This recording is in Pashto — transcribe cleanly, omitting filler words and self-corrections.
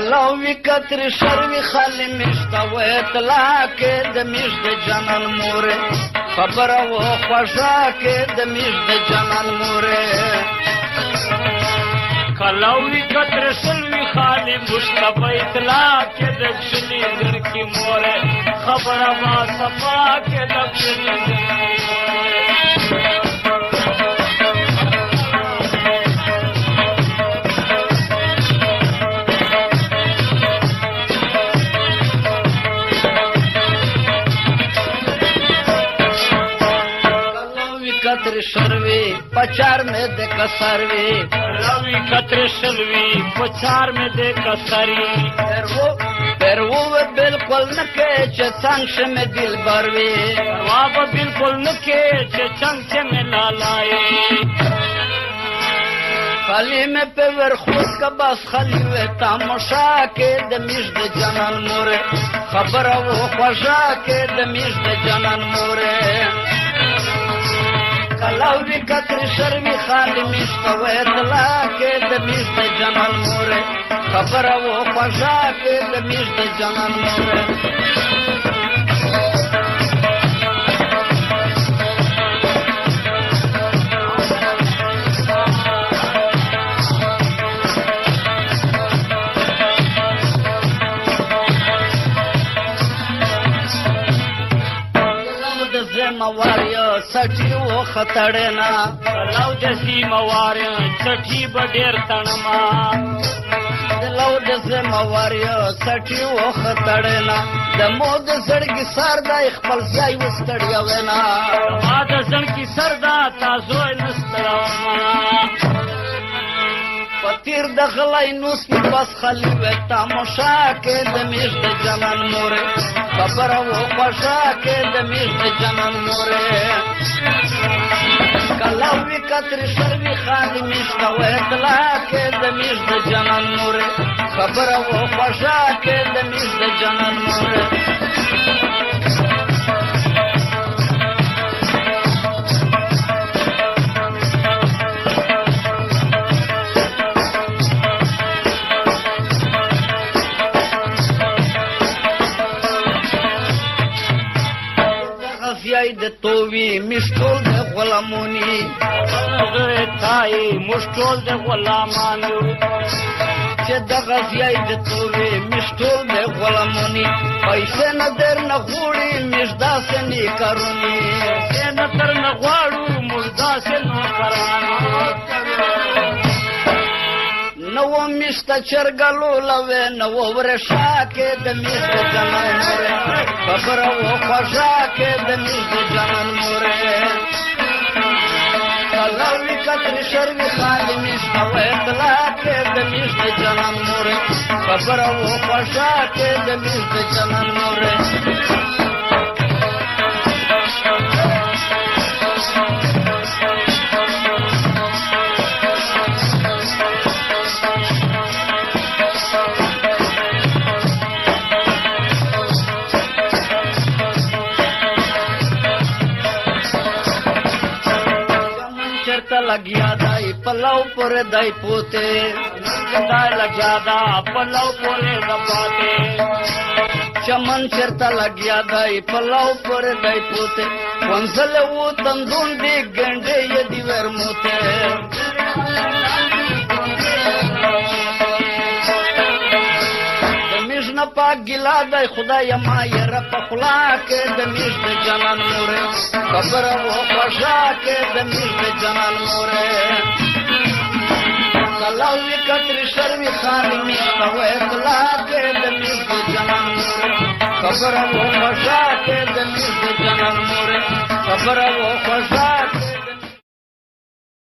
کلاوی کتر شروی خالی میشتا و اطلاع که دمیش د جنان موره خبر و خوشا که دمیش د جنان موره کلاوی کتر شروی خالی میشتا و اطلاع که دکشلی در کی موره خبر و صفا که دکشلی در کی موره कत्र शर्वी पचार में दे कसरवी रवि कत्र शर्वी पचार में दे कसरी फिर वो बिल्कुल न के चंग से में दिल बरवी वाब बिल्कुल न के चंग से में लालाए खाली में पे वर खुद का बस खाली वे तमाशा के दमिश द जनन मोरे खबर वो खुशा के दमिश द जनन मोरे کلاوی کتر شروی خالی میشتا و اطلاع که دمیش د جنان موره خبر و خوشا که دمیش د جنان موره مواریا سټي و خطړنا لو د سی مواریا سټي بډیر تنما لو د مواریا سټي و خطړنا د مود سړګي سر د خپل ځای وستړیا وینا ما د سړګي سر دا تاسو نستړما پتیر د غلای نوس په بس خلی و تماشا کې د میش د جنان موره خبر و خوشا کې د میش د جنان موره کلاوی کتر شروی خالی میشتا و اطلاع کې د میش د جنان موره خبر و خوشا کې د میش د جنان موره د تووی مشټول د غلامونی زه تای مشټول د غلامانو چې د غزیای د تووی مشټول د غلامونی پیسې نه در نه غوړي مشدا سني کارونی نه تر نه غواړو مشدا سنو کرانو نو میشتا چرګلو لوي نو ورشا کې د میش د جنان موره خبر او خوشا کې د میش د جنان موره کلاوی کتر شروی خالی میشتا و اطلاع کې د میش د جنان موره خبر او خوشا کې د میش د جنان موره लगिया दाई पलाव पर दाई पोते लगिया दा पलाव पोले दपाते चमन चरता लगिया दाई पलाव पर दाई पोते वंसल वो तंदून दी गंडे ये दिवर मोते दमिश न पाक गिला दाई खुदा यमा ये रप खुला के दमिश दे जनान मोरे खबर वो खुशा के दमिश दे जनान मोरे कलावी कतरी शर्मी खानी मिश्ता वो इतला के दमिश दे जनान मोरे खबर वो खुशा के दमिश दे जनान मोरे खबर वो खुशा